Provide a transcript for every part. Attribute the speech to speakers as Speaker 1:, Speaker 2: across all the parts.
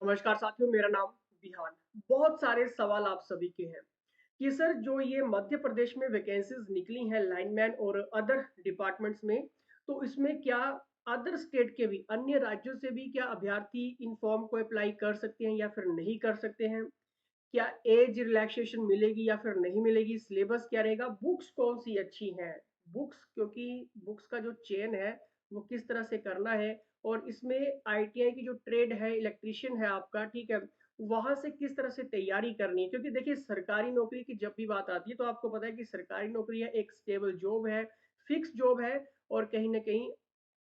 Speaker 1: नमस्कार साथियों, मेरा नाम विहान। बहुत सारे सवाल आप सभी के हैं कि सर जो ये मध्य प्रदेश में वैकेंसीज निकली हैं लाइनमैन और अदर डिपार्टमेंट्स में, तो इसमें क्या अदर स्टेट के भी अन्य राज्यों से भी क्या अभ्यर्थी इन फॉर्म को अप्लाई कर सकते हैं या फिर नहीं कर सकते हैं? क्या एज रिलैक्सेशन मिलेगी या फिर नहीं मिलेगी? सिलेबस क्या रहेगा? बुक्स कौन सी अच्छी हैं? बुक्स, क्योंकि बुक्स का जो चयन है वो किस तरह से करना है, और इसमें आईटीआई की जो ट्रेड है, इलेक्ट्रीशियन है आपका, ठीक है, वहां से किस तरह से तैयारी करनी है? क्योंकि देखिए, सरकारी नौकरी की जब भी बात आती है तो आपको पता है कि सरकारी नौकरी है, एक स्टेबल जॉब है, फिक्स जॉब है, और कहीं ना कहीं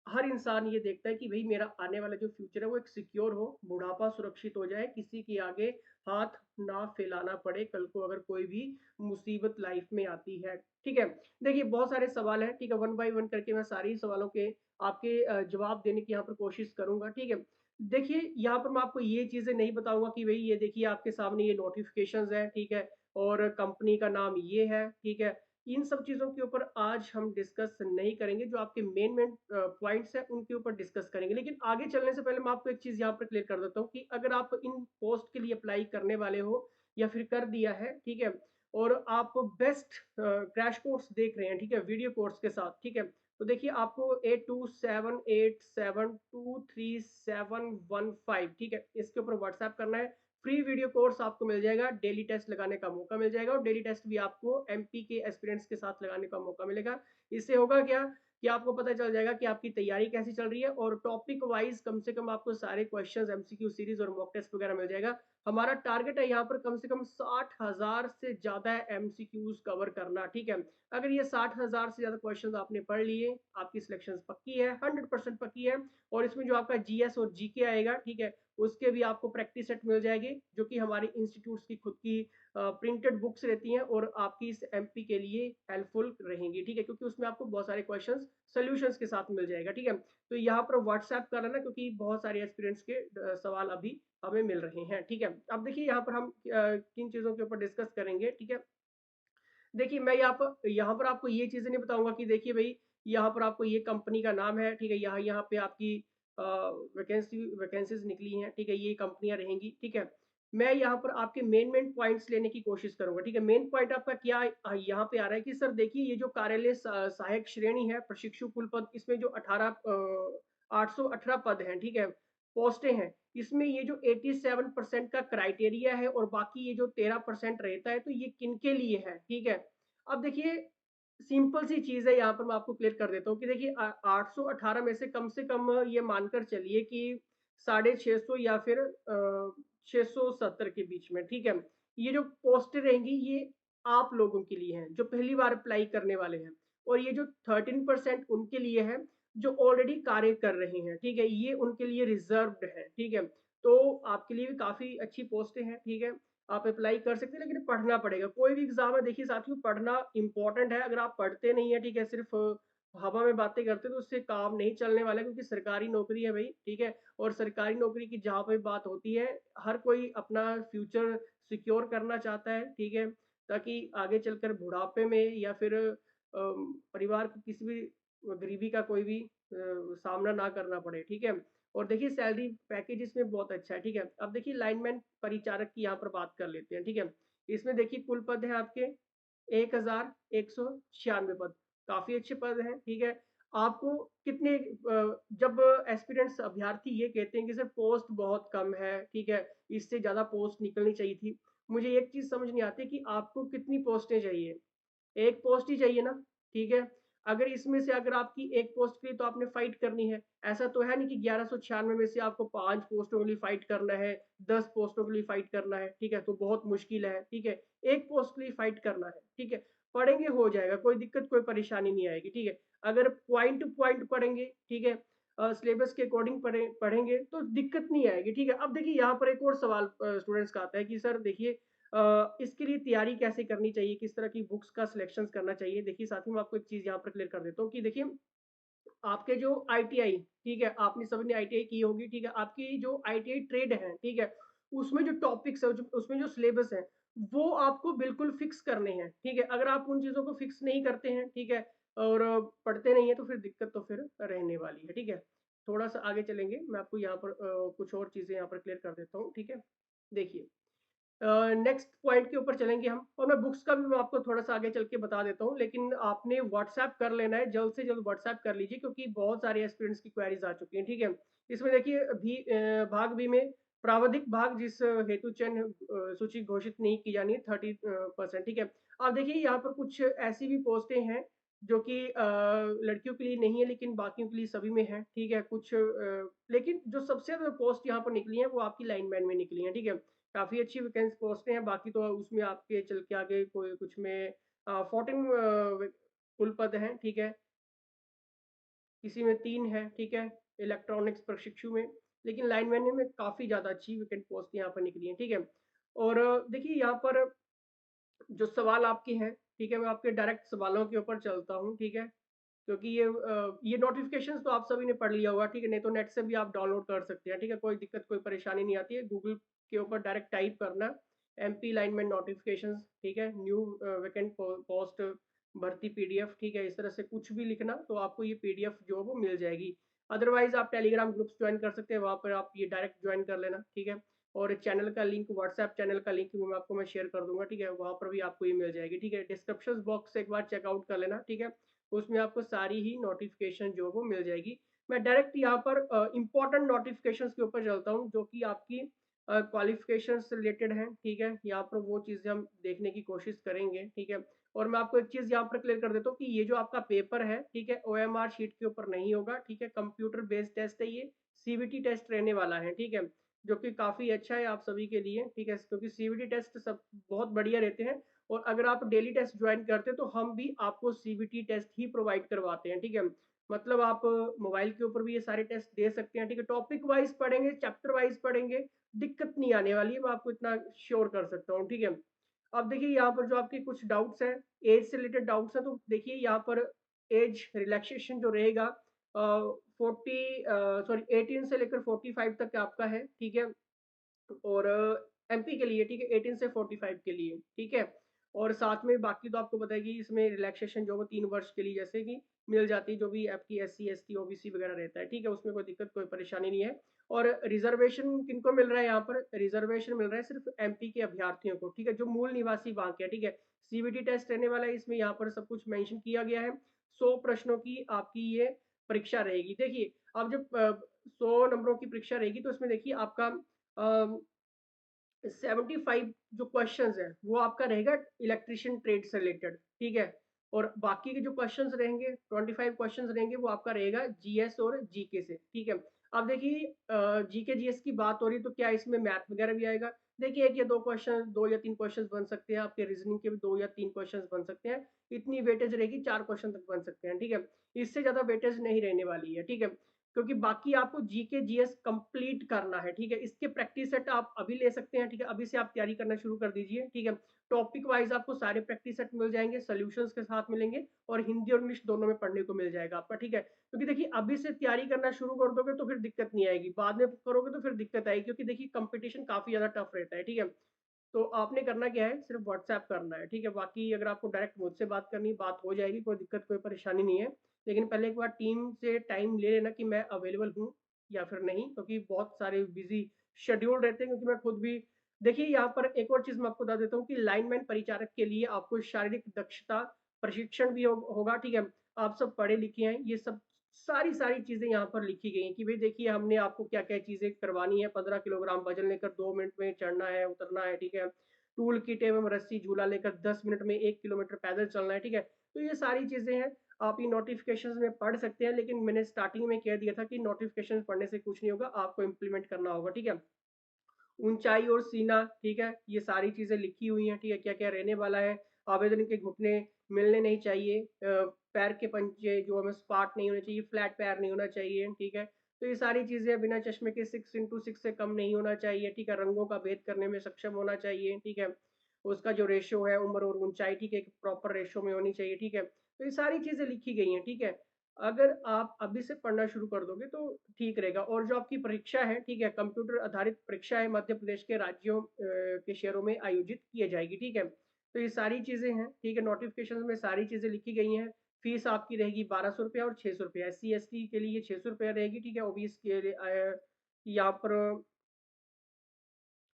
Speaker 1: हर इंसान ये देखता है कि भाई मेरा आने वाला जो फ्यूचर है वो एक सिक्योर हो, बुढ़ापा सुरक्षित हो जाए, किसी के आगे हाथ ना फैलाना पड़े कल को अगर कोई भी मुसीबत लाइफ में आती है। ठीक है, देखिए बहुत सारे सवाल हैं, ठीक है, वन बाय वन करके मैं सारे ही सवालों के आपके जवाब देने की यहाँ पर कोशिश करूंगा। ठीक है, देखिए यहाँ पर मैं आपको ये चीजें नहीं बताऊंगा कि भाई ये देखिए आपके सामने ये नोटिफिकेशंस है, ठीक है, और कंपनी का नाम ये है, ठीक है, इन सब चीज़ों के ऊपर आज हम डिस्कस नहीं करेंगे। जो आपके मेन मेन पॉइंट्स हैं उनके ऊपर डिस्कस करेंगे, लेकिन आगे चलने से पहले मैं आपको एक चीज़ यहाँ पर क्लियर कर देता हूँ कि अगर आप इन पोस्ट के लिए अप्लाई करने वाले हो या फिर कर दिया है, ठीक है, और आप बेस्ट क्रैश कोर्स देख रहे हैं, ठीक है, वीडियो कोर्स के साथ, ठीक है, तो देखिए आपको 8278723715, ठीक है, इसके ऊपर व्हाट्सएप करना है। फ्री वीडियो कोर्स आपको मिल जाएगा, डेली टेस्ट लगाने का मौका मिल जाएगा, और डेली टेस्ट भी आपको एमपी के एस्पिरेंट्स के साथ लगाने का मौका मिलेगा। इससे होगा क्या कि आपको पता चल जाएगा कि आपकी तैयारी कैसी चल रही है, और टॉपिक वाइज कम से कम आपको सारे क्वेश्चंस, एमसीक्यू सीरीज और मॉक टेस्ट वगैरह मिल जाएगा। हमारा टारगेट है यहाँ पर कम से कम 60,000 से ज्यादा एमसीक्यूज कवर करना। ठीक है, अगर ये 60,000 से ज्यादा क्वेश्चंस आपने पढ़ लिए, आपकी सिलेक्शन पक्की है, 100% पक्की है। और इसमें जो आपका जीएस और जीके आएगा, ठीक है, उसके भी आपको प्रैक्टिस सेट मिल जाएगी, जो कि हमारी इंस्टीट्यूट्स की खुद की प्रिंटेड बुक्स रहती हैं और आपकी इस एमपी के लिए हेल्पफुल रहेंगी। ठीक है, क्योंकि उसमें आपको बहुत सारे क्वेश्चंस सॉल्यूशंस के साथ मिल जाएगा। ठीक है, तो यहाँ पर व्हाट्सएप कर लेना, क्योंकि बहुत सारे एक्सपीरियंस के सवाल अभी हमें मिल रहे हैं। ठीक है, अब देखिए यहाँ पर हम किन चीज़ों के ऊपर डिस्कस करेंगे। ठीक है, देखिए मैं यहाँ पर आपको ये चीज़ें नहीं बताऊंगा कि देखिए भाई यहाँ पर आपको ये कंपनी का नाम है, ठीक है, यहाँ पे आपकी वैकेंसीज निकली हैं, ठीक है, ये कंपनियां रहेंगी। ठीक है, मैं यहाँ पर आपके मेन मेन पॉइंट्स लेने की कोशिश करूंगा। ठीक है, मेन पॉइंट आपका क्या यहाँ पे आ रहा है कि सर देखिए ये जो कार्यालय सहायक श्रेणी है, प्रशिक्षु कुल पद, इसमें जो 818 पद हैं, ठीक है, पोस्टें हैं, इसमें ये जो 87% का क्राइटेरिया है और बाकी ये जो 13% रहता है, तो ये किनके लिए है? ठीक है, अब देखिए सिंपल सी चीज़ है, यहाँ पर मैं आपको क्लियर कर देता हूँ कि देखिए 818 में से कम ये मानकर चलिए कि 650 या फिर 670 के बीच में। ठीक है, ये जो पोस्टें रहेंगी ये आप लोगों के लिए हैं जो पहली बार अप्लाई करने वाले हैं, और ये जो 13% उनके लिए है जो ऑलरेडी कार्य कर रहे हैं। ठीक है, ये उनके लिए रिजर्व्ड है। ठीक है, तो आपके लिए भी काफ़ी अच्छी पोस्टें हैं। ठीक है, आप अप्लाई कर सकते हैं, लेकिन पढ़ना पड़ेगा। कोई भी एग्जाम है, देखिए साथियों, पढ़ना इंपॉर्टेंट है। अगर आप पढ़ते नहीं है, ठीक है, सिर्फ हवा में बातें करते, तो उससे काम नहीं चलने वाला है, क्योंकि सरकारी नौकरी है भाई। ठीक है, और सरकारी नौकरी की जहाँ पे बात होती है, हर कोई अपना फ्यूचर सिक्योर करना चाहता है। ठीक है, ताकि आगे चलकर बुढ़ापे में या फिर परिवार को किसी भी गरीबी का कोई भी सामना ना करना पड़े। ठीक है, और देखिए सैलरी पैकेज इसमें बहुत अच्छा है। ठीक है, अब देखिए लाइनमैन परिचारक की यहाँ पर बात कर लेते हैं। ठीक है, इसमें देखिए कुल पद है आपके 1196 पद, काफी अच्छे पद हैं। ठीक है, आपको कितने जब एस्पिरेंट्स अभ्यर्थी ये कहते हैं कि सर पोस्ट बहुत कम है, ठीक है, इससे ज्यादा पोस्ट निकलनी चाहिए थी, मुझे एक चीज समझ नहीं आती कि आपको कितनी पोस्टें चाहिए? एक पोस्ट ही चाहिए ना? ठीक है, अगर इसमें से अगर आपकी एक पोस्ट के लिए तो आपने फाइट करनी है। ऐसा तो है नहीं कि 1196 में से आपको 5 पोस्टों के लिए फाइट करना है, 10 पोस्टों के लिए फाइट करना है। ठीक है, तो बहुत मुश्किल है। ठीक है, एक पोस्ट के लिए फाइट करना है। ठीक है, पढ़ेंगे हो जाएगा, कोई दिक्कत कोई परेशानी नहीं आएगी। ठीक है, अगर पॉइंट टू पॉइंट पढ़ेंगे, ठीक है, सिलेबस के अकॉर्डिंग पढ़ेंगे तो दिक्कत नहीं आएगी। ठीक है, अब देखिए यहाँ पर एक और सवाल स्टूडेंट्स का आता है कि सर देखिए इसके लिए तैयारी कैसे करनी चाहिए, किस तरह की बुक्स का सिलेक्शन करना चाहिए? देखिए साथियों, मैं आपको एक चीज़ यहाँ पर क्लियर कर देता हूँ कि देखिए आपके जो आईटीआई, ठीक है, आपने सबने आईटीआई की होगी, ठीक है, आपकी जो आईटीआई ट्रेड है, ठीक है, उसमें जो टॉपिक्स है, उसमें जो सिलेबस है, वो आपको बिल्कुल फिक्स करने हैं। ठीक है, अगर आप उन चीज़ों को फिक्स नहीं करते हैं, ठीक है, और पढ़ते नहीं है, तो फिर दिक्कत तो फिर रहने वाली है। ठीक है, थोड़ा-सा आगे चलेंगे, मैं आपको यहाँ पर कुछ और चीज़ें यहाँ पर क्लियर कर देता हूँ, ठीक है? देखिए नेक्स्ट पॉइंट के ऊपर चलेंगे हम और मैं बुक्स का भी मैं आपको थोड़ा-सा आगे चल के बता देता हूँ, लेकिन आपने व्हाट्सएप कर लेना है, जल्द से जल्द व्हाट्सएप कर लीजिए क्योंकि बहुत सारे एस्पिरेंट्स की क्वेरीज़ आ चुकी हैं, ठीक है? इसमें देखिए भाग बी में प्रावधिक भाग जिस हेतु चयन सूची घोषित नहीं की जानी है 30% ठीक है? अब देखिए यहाँ पर कुछ ऐसी भी पोस्टें हैं जो कि लड़कियों के लिए नहीं है लेकिन बाकियों के लिए सभी में है, ठीक है? कुछ लेकिन जो सबसे ज़्यादा पोस्ट यहाँ पर निकली हैं वो आपकी लाइनमैन में निकली हैं, ठीक है? काफ़ी अच्छी वैकेंसी पोस्टें हैं, बाकी तो उसमें आपके चल के आगे कोई कुछ में 14 कुल पद हैं, ठीक है? किसी में 3 है, ठीक है? इलेक्ट्रॉनिक्स प्रशिक्षु में, लेकिन लाइनमैन में काफ़ी ज़्यादा अच्छी वैकेंट पोस्ट यहाँ पर निकली हैं, ठीक है? और देखिए यहाँ पर जो सवाल आपके हैं, ठीक है? मैं आपके डायरेक्ट सवालों के ऊपर चलता हूँ, ठीक है? क्योंकि ये नोटिफ़िकेशंस तो आप सभी ने पढ़ लिया होगा, ठीक है? नहीं तो नेट से भी आप डाउनलोड कर सकते हैं, ठीक है? कोई दिक्कत, कोई परेशानी नहीं आती है। गूगल के ऊपर डायरेक्ट टाइप करना एमपी लाइनमैन नोटिफ़िकेशंस, ठीक है? न्यू वैकेंट पोस्ट भर्ती पीडीएफ, ठीक है? इस तरह से कुछ भी लिखना तो आपको ये पीडीएफ जो है वो मिल जाएगी। अदरवाइज़ आप टेलीग्राम ग्रुप्स जॉइन कर सकते हैं, वहाँ पर आप ये डायरेक्ट जॉइन कर लेना, ठीक है? और चैनल का लिंक व्हाट्सएप चैनल का लिंक भी मैं शेयर कर दूँगा, ठीक है? वहाँ पर भी आपको ये मिल जाएगी, ठीक है? डिस्क्रिप्शन बॉक्स से एक बार चेकआउट कर लेना, ठीक है? उसमें आपको सारी ही नोटिफ़िकेशन जो है वो मिल जाएगी। मैं डायरेक्ट यहाँ पर इम्पोर्टेंट नोटिफ़िकेशंस के ऊपर चलता हूँ जो कि आपकी क्वालिफ़िकेशन से रिलेटेड हैं, ठीक है? यहाँ पर वो चीज़ें हम देखने की कोशिश करेंगे, ठीक है? और मैं आपको एक चीज़ यहाँ पर क्लियर कर देता हूँ कि ये जो आपका पेपर है, ठीक है? ओएमआर शीट के ऊपर नहीं होगा, ठीक है? कंप्यूटर बेस्ड टेस्ट है ये, सीबीटी टेस्ट रहने वाला है, ठीक है? जो कि काफ़ी अच्छा है आप सभी के लिए, ठीक है? क्योंकि सीबीटी टेस्ट सब बहुत बढ़िया रहते हैं और अगर आप डेली टेस्ट ज्वाइन करते हैं तो हम भी आपको सीबीटी टेस्ट ही प्रोवाइड करवाते हैं, ठीक है? मतलब आप मोबाइल के ऊपर भी ये सारे टेस्ट दे सकते हैं, ठीक है? टॉपिक वाइज़ पढ़ेंगे, चैप्टर वाइज़ पढ़ेंगे, दिक्कत नहीं आने वाली है, मैं आपको इतना श्योर कर सकता हूँ, ठीक है? अब देखिए यहाँ पर जो आपके कुछ डाउट्स हैं, ऐज से रिलेटेड डाउट्स हैं, तो देखिए यहाँ पर ऐज रिलैक्सेशन जो रहेगा 18 से लेकर 45 तक आपका है, ठीक है? और एमपी के लिए ठीक है 18 से 45 के लिए, ठीक है? और साथ में बाकी तो आपको पता है कि इसमें रिलैक्सेशन जो है वो 3 वर्ष के लिए जैसे कि मिल जाती है, जो भी आपकी एससी, एसटी, ओबीसी वगैरह रहता है, ठीक है? उसमें कोई दिक्कत, कोई परेशानी नहीं है। और रिज़र्वेशन किनको मिल रहा है यहाँ पर? रिज़र्वेशन मिल रहा है सिर्फ़ एमपी के अभ्यर्थियों को, ठीक है? जो मूल निवासी वहाँ के हैं, ठीक है? सीबीटी टेस्ट रहने वाला है, इसमें यहाँ पर सब कुछ मेंशन किया गया है। 100 प्रश्नों की आपकी ये परीक्षा रहेगी। देखिए, अब जब 100 नंबरों की परीक्षा रहेगी तो इसमें देखिए आपका 75 जो क्वेश्चंस हैं वो आपका रहेगा इलेक्ट्रिशियन ट्रेड से रिलेटेड, ठीक है? और बाकी के जो क्वेश्चंस रहेंगे 25 क्वेश्चंस रहेंगे वो आपका रहेगा जीएस और जीके से, ठीक है? अब देखिए जीके जीएस की बात हो रही है तो क्या इसमें मैथ वगैरह भी आएगा? देखिए 1 या 2 क्वेश्चन 2 या 3 क्वेश्चंस बन सकते हैं, आपके रीजनिंग के भी 2 या 3 क्वेश्चंस बन सकते हैं। इतनी वेटेज रहेगी 4 क्वेश्चन तक बन सकते हैं, ठीक है? इससे ज़्यादा वेटेज नहीं रहने वाली है, ठीक है? क्योंकि बाकी आपको जीके जीएस कंप्लीट करना है, ठीक है? इसके प्रैक्टिस सेट आप अभी ले सकते हैं, ठीक है? अभी से आप तैयारी करना शुरू कर दीजिए, ठीक है? टॉपिक वाइज़ आपको सारे प्रैक्टिस सेट मिल जाएँगे, सॉल्यूशंस के साथ मिलेंगे और हिंदी और इंग्लिश दोनों में पढ़ने को मिल जाएगा आपका, ठीक है? क्योंकि देखिए अभी से तैयारी करना शुरू कर दोगे तो फिर दिक्कत नहीं आएगी, बाद में करोगे तो फिर दिक्कत आएगी क्योंकि देखिए कॉम्पिटिशन काफ़ी ज़्यादा टफ रहता है, ठीक है? तो आपने करना क्या है, सिर्फ़ व्हाट्सएप करना है, ठीक है? बाकी अगर आपको डायरेक्ट मुझसे बात करनी है, बात हो जाएगी, कोई दिक्कत, कोई परेशानी नहीं है। लेकिन पहले एक बार टीम से टाइम ले लेना कि मैं अवेलेबल हूँ या फिर नहीं, क्योंकि बहुत सारे बिज़ी शेड्यूल रहते हैं क्योंकि मैं खुद भी देखिए यहाँ पर एक और चीज़ मैं आपको बता देता हूँ कि लाइनमैन परिचारक के लिए आपको शारीरिक दक्षता प्रशिक्षण भी होगा, ठीक है? आप सब पढ़े-लिखे हैं, ये सब सारी चीज़ें यहाँ पर लिखी गई हैं कि भई देखिए हमने आपको क्या-क्या चीज़ें करवानी है, 15 किलोग्राम वज़न लेकर 2 मिनट में चढ़ना है, उतरना है, ठीक है? टूल किट एवं रस्सी झूला लेकर 10 मिनट में 1 किलोमीटर पैदल चलना है, ठीक है? तो ये सारी चीज़ें हैं, आप ये नोटिफ़िकेशंस में पढ़ सकते हैं, लेकिन मैंने स्टार्टिंग में कह दिया था कि नोटिफ़िकेशंस पढ़ने से कुछ नहीं होगा, आपको इम्प्लीमेंट करना होगा, ठीक है? ऊंचाई और सीना, ठीक है? ये सारी चीज़ें लिखी हुई हैं, ठीक है? क्या-क्या रहने वाला है, आवेदन के घुटने मिलने नहीं चाहिए, पैर के पंजे जो हमें सपाट नहीं होने चाहिए, फ्लैट पैर नहीं होना चाहिए, ठीक है? तो ये सारी चीज़ें बिना चश्मे के 6x6 से कम नहीं होना चाहिए, ठीक है? रंगों का भेद करने में सक्षम होना चाहिए, ठीक है? उसका जो रेशियो है उम्र और ऊंचाई, ठीक है? एक प्रॉपर रेशियो में होनी चाहिए, ठीक है? तो ये सारी चीज़ें लिखी गई हैं, ठीक है? अगर आप अभी से पढ़ना शुरू कर दोगे तो ठीक रहेगा और जो आपकी परीक्षा है, ठीक है, कंप्यूटर आधारित परीक्षा है, मध्य प्रदेश के राज्यों के शहरों में आयोजित की जाएगी, ठीक है? तो ये सारी चीज़ें हैं, ठीक है, नोटिफ़िकेशन में सारी चीज़ें लिखी गई हैं। फीस आपकी रहेगी 1200 रुपया और 600 रुपया। SC ST के लिए 600 रुपया रहेगी, ठीक है। OBC के लिए यहाँ पर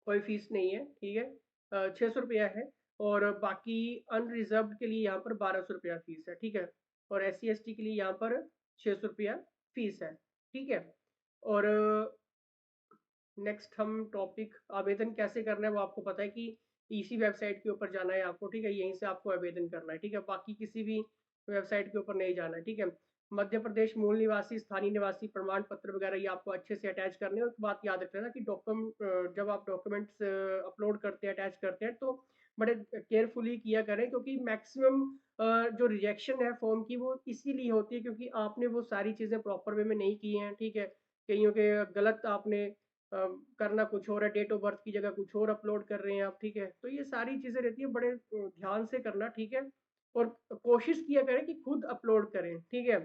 Speaker 1: कोई फीस नहीं है, ठीक है। 600 रुपया है। और बाकी अनरिजर्व्ड के लिए यहाँ पर 1200 रुपया फीस है, ठीक है। और SC ST के लिए यहाँ पर 600 रुपया फीस है, ठीक है। और नेक्स्ट हम टॉपिक आवेदन कैसे करना है वो आपको पता है कि इसी वेबसाइट के ऊपर जाना है आपको, ठीक है। यहीं से आपको आवेदन करना है, ठीक है। बाकी किसी भी वेबसाइट के ऊपर नहीं जाना है, ठीक है। मध्य प्रदेश मूल निवासी, स्थानीय निवासी प्रमाण पत्र वगैरह ये आपको अच्छे से अटैच करने हैं। और एक बात याद रखना कि डॉक्यूमेंट जब आप डॉक्यूमेंट्स अपलोड करते हैं, अटैच करते हैं, तो बड़े केयरफुली किया करें, क्योंकि मैक्सिमम जो रिजेक्शन है फॉर्म की वो इसीलिए होती है क्योंकि आपने वो सारी चीज़ें प्रॉपर वे में नहीं की हैं, ठीक है। कईयों के गलत आपने करना कुछ और है, डेट ऑफ बर्थ की जगह कुछ और अपलोड कर रहे हैं आप, ठीक है। तो ये सारी चीज़ें रहती है, बड़े ध्यान से करना, ठीक है। और कोशिश किया करें कि खुद अपलोड करें, ठीक है।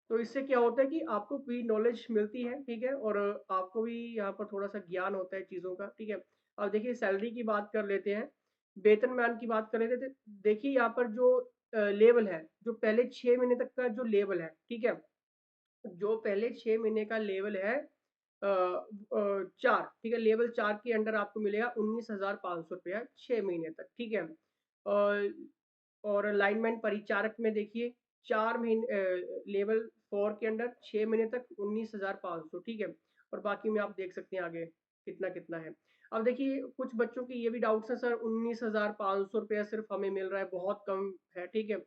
Speaker 1: तो इससे क्या होता है कि आपको भी नॉलेज मिलती है, ठीक है। और आपको भी यहाँ पर थोड़ा सा ज्ञान होता है चीज़ों का, ठीक है। अब देखिए सैलरी की बात कर लेते हैं, वेतनमान की बात कर लेते थे। देखिए यहाँ पर जो लेवल है, जो पहले 6 महीने तक का जो लेवल है, ठीक है। जो पहले 6 महीने का लेवल है 4, ठीक है। लेवल 4 के अंडर आपको मिलेगा 19,500 रुपया 6 महीने तक, ठीक है। और लाइनमैन परिचारक में देखिए 4 महीने लेवल 4 के अंडर 6 महीने तक 19,500, ठीक है। और बाकी में आप देख सकते हैं आगे कितना कितना है। अब देखिए कुछ बच्चों की ये भी डाउट्स है, सर 19,500 रुपया सिर्फ हमें मिल रहा है, बहुत कम है, ठीक है।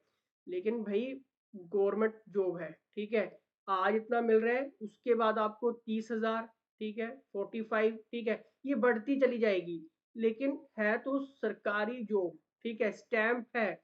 Speaker 1: लेकिन भाई गवर्नमेंट जॉब है, ठीक है। आज इतना मिल रहा है, उसके बाद आपको 30,000, ठीक है, 45, ठीक है, ये बढ़ती चली जाएगी। लेकिन है तो सरकारी जॉब, ठीक है, स्टैंप है,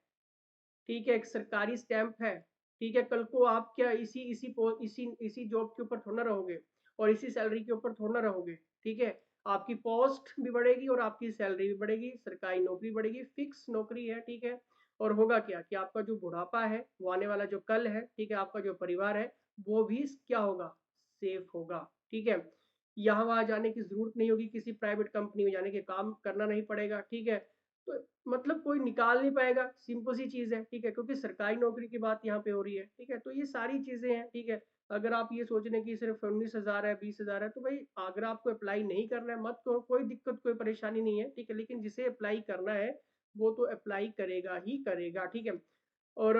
Speaker 1: ठीक है, एक सरकारी स्टैंप है, ठीक है। कल को आप क्या इसी जॉब के ऊपर थोड़ा ना रहोगे और इसी सैलरी के ऊपर थोड़ा ना रहोगे, ठीक है। आपकी पोस्ट भी बढ़ेगी और आपकी सैलरी भी बढ़ेगी, सरकारी नौकरी बढ़ेगी, फिक्स नौकरी है, ठीक है। और होगा क्या कि आपका जो बुढ़ापा है, वो आने वाला जो कल है, ठीक है, आपका जो परिवार है वो भी क्या होगा, सेफ होगा, ठीक है। यहाँ वहाँ जाने की जरूरत नहीं होगी, किसी प्राइवेट कंपनी में जाने के काम करना नहीं पड़ेगा, ठीक है। तो मतलब कोई निकाल नहीं पाएगा, सिंपल सी चीज़ है, ठीक है। क्योंकि सरकारी नौकरी की बात यहाँ पे हो रही है, ठीक है। तो ये सारी चीज़ें हैं, ठीक है। अगर आप ये सोच रहे हैं कि सिर्फ 19,000 है, 20,000 है, तो भाई अगर आपको अप्लाई नहीं करना है मत करो, कोई दिक्कत कोई परेशानी नहीं है, ठीक है। लेकिन जिसे अप्लाई करना है वो तो अप्लाई करेगा ही करेगा, ठीक है। और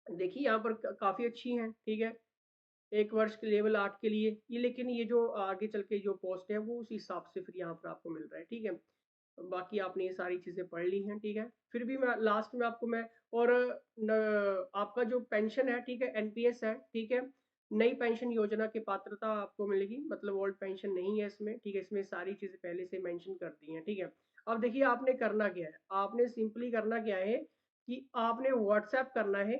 Speaker 1: देखिए यहाँ पर काफ़ी अच्छी हैं, ठीक है। 1 वर्ष के लेवल 8 के लिए ये, लेकिन ये जो आगे चल के जो पोस्ट है वो उस हिसाब से फिर यहाँ पर आपको मिल रहा है, ठीक है। बाकी आपने ये सारी चीज़ें पढ़ ली हैं, ठीक है। फिर भी मैं लास्ट में आपको मैं और आपका जो पेंशन है, ठीक है, NPS है, ठीक है। नई पेंशन योजना की पात्रता आपको मिलेगी, मतलब ओल्ड पेंशन नहीं है इसमें, ठीक है। इसमें सारी चीज़ें पहले से मेंशन कर दी हैं, ठीक है। अब देखिए आपने करना क्या है, आपने सिंपली करना क्या है कि आपने व्हाट्सएप करना है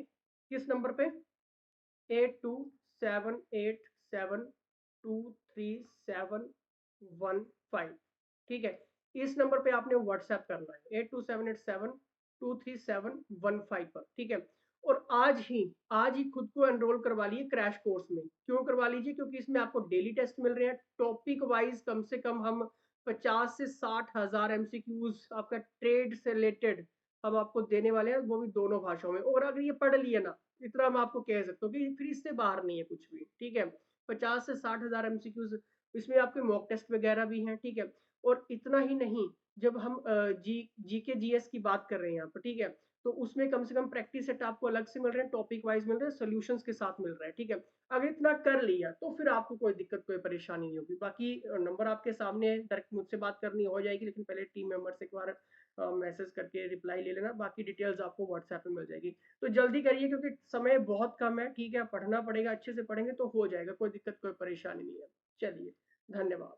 Speaker 1: किस नंबर पे, 8278723715, ठीक है। इस नंबर पे आपने व्हाट्सएप करना है 8278723715 पर, ठीक है। और आज ही खुद को एनरोल करवा लीजिए क्रैश कोर्स में। क्यों करवा लीजिए, क्योंकि इसमें आपको डेली टेस्ट मिल रहे हैं, टॉपिक वाइज कम से कम हम 50 से 60 हज़ार MCQs आपका ट्रेड से रिलेटेड हम आपको देने वाले हैं, वो भी दोनों भाषाओं में। और अगर ये पढ़ लिया ना, इतना मैं आपको कह सकता हूँ कि फिर इससे बाहर नहीं है कुछ भी, ठीक है। 50 से 60 हज़ार MCQs, इसमें आपके मॉक टेस्ट वगैरह भी हैं, ठीक है। और इतना ही नहीं, जब हम जीके जीएस की बात कर रहे हैं यहाँ पर, ठीक है, तो उसमें कम से कम प्रैक्टिस सेट आपको अलग से मिल रहे हैं, टॉपिक वाइज मिल रहे हैं, सोल्यूशंस के साथ मिल रहा है, ठीक है। अगर इतना कर लिया तो फिर आपको कोई दिक्कत कोई परेशानी नहीं होगी। बाकी नंबर आपके सामने है, डायरेक्ट मुझसे बात करनी हो जाएगी, लेकिन पहले टीम मेंबर से एक बार मैसेज करके रिप्लाई ले लेना, बाकी डिटेल्स आपको व्हाट्सएप पे मिल जाएगी। तो जल्दी करिए क्योंकि समय बहुत कम है, ठीक है। पढ़ना पड़ेगा, अच्छे से पढ़ेंगे तो हो जाएगा, कोई दिक्कत कोई परेशानी नहीं है। चलिए, धन्यवाद।